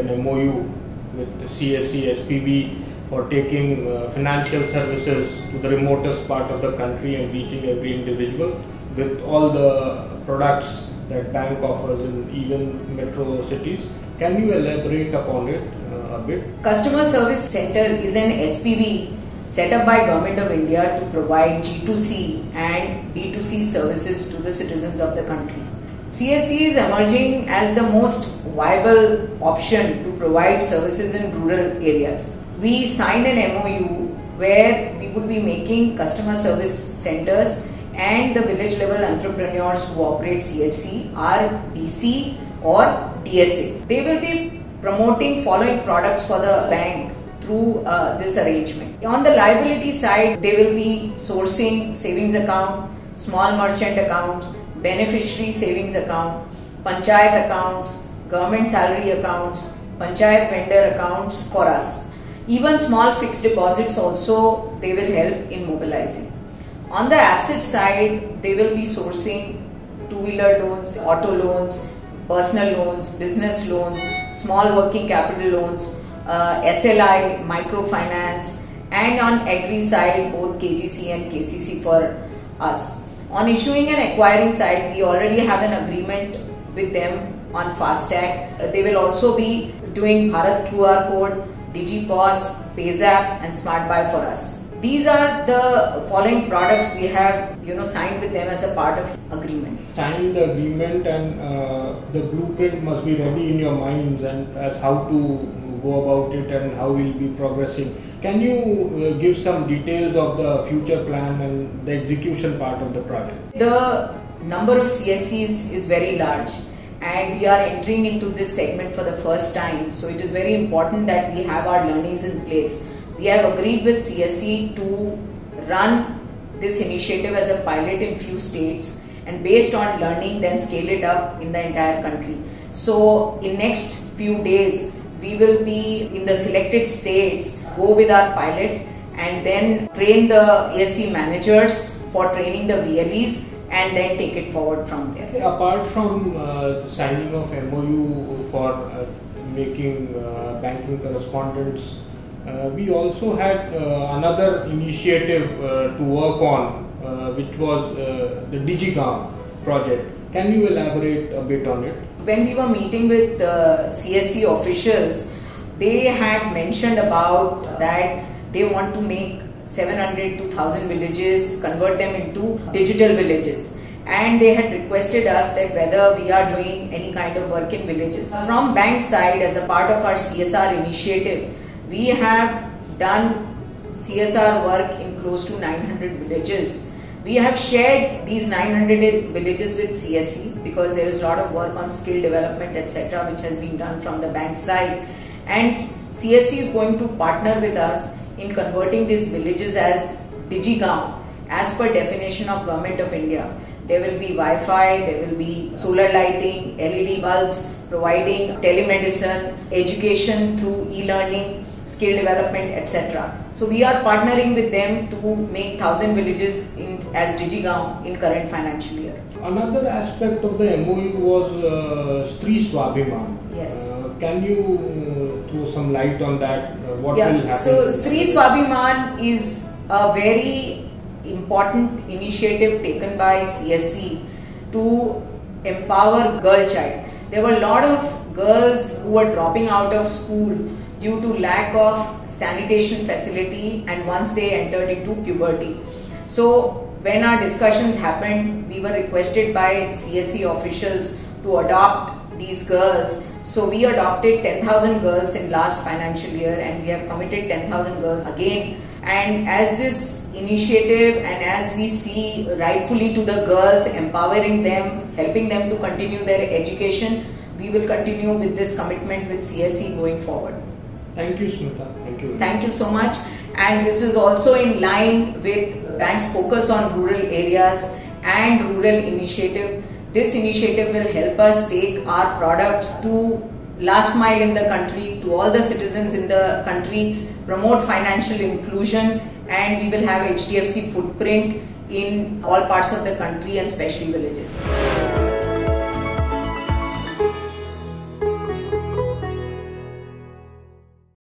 an MOU with the CSC SPB for taking financial services to the remotest part of the country and reaching every individual with all the products that bank offers in even metro cities. Can you elaborate upon it a bit? Customer Service Center is an SPV set up by Government of India to provide G2C and B2C services to the citizens of the country. CSC is emerging as the most viable option to provide services in rural areas. We signed an MOU where we would be making customer service centers, and the village level entrepreneurs who operate CSC are DC or DSA. They will be promoting following products for the bank through this arrangement. On the liability side, they will be sourcing savings account, small merchant accounts, beneficiary savings account, panchayat accounts, government salary accounts, panchayat vendor accounts for us. Even small fixed deposits also they will help in mobilizing. On the asset side, they will be sourcing two-wheeler loans, auto loans, personal loans, business loans, small working capital loans, SLI, microfinance, and on agri side, both KGC and KCC for us. On issuing and acquiring side, we already have an agreement with them on FASTag. They will also be doing Bharat QR code, DigiPOS, PayZapp and SmartBuy for us. These are the following products we have signed with them as a part of agreement. Signed the agreement, and the blueprint must be ready in your minds and as how to go about it and how we'll be progressing. Can you give some details of the future plan and the execution part of the project? The number of CSCs is very large, and we are entering into this segment for the first time. So it is very important that we have our learnings in place. We have agreed with CSC to run this initiative as a pilot in few states, and based on learning then scale it up in the entire country. So in next few days, we will be in the selected states, go with our pilot and then train the CSC managers for training the VLEs and then take it forward from there. Apart from signing of MOU for making banking correspondence, we also had another initiative to work on, which was the DigiGam project. Can you elaborate a bit on it? When we were meeting with CSC officials, they had mentioned about that they want to make 700 to 1000 villages, convert them into digital villages. And they had requested us that whether we are doing any kind of work in villages. From bank side, as a part of our CSR initiative, we have done CSR work in close to 900 villages. We have shared these 900 villages with CSC because there is a lot of work on skill development, etc., which has been done from the bank side. And CSC is going to partner with us in converting these villages as DigiGam as per definition of Government of India. There will be Wi-Fi, there will be solar lighting, LED bulbs, providing telemedicine, education through e-learning, skill development, etc. So we are partnering with them to make 1000 villages as DigiGam in current financial year. Another aspect of the MOU was Stree Swabhiman. Yes. Can you throw some light on that? What will happen? So Stree Swabhiman is a very important initiative taken by CSC to empower girl child. There were a lot of girls who were dropping out of school due to lack of sanitation facility, and once they entered into puberty. So when our discussions happened, we were requested by CSC officials to adopt these girls. So we adopted 10,000 girls in last financial year, and we have committed 10,000 girls again. And as this initiative and as we see rightfully to the girls, empowering them, helping them to continue their education, we will continue with this commitment with CSC going forward. Thank you, Smita. Thank you. Thank you so much. And this is also in line with bank's focus on rural areas and rural initiative. This initiative will help us take our products to last mile in the country, to all the citizens in the country, promote financial inclusion, and we will have HDFC footprint in all parts of the country and especially villages.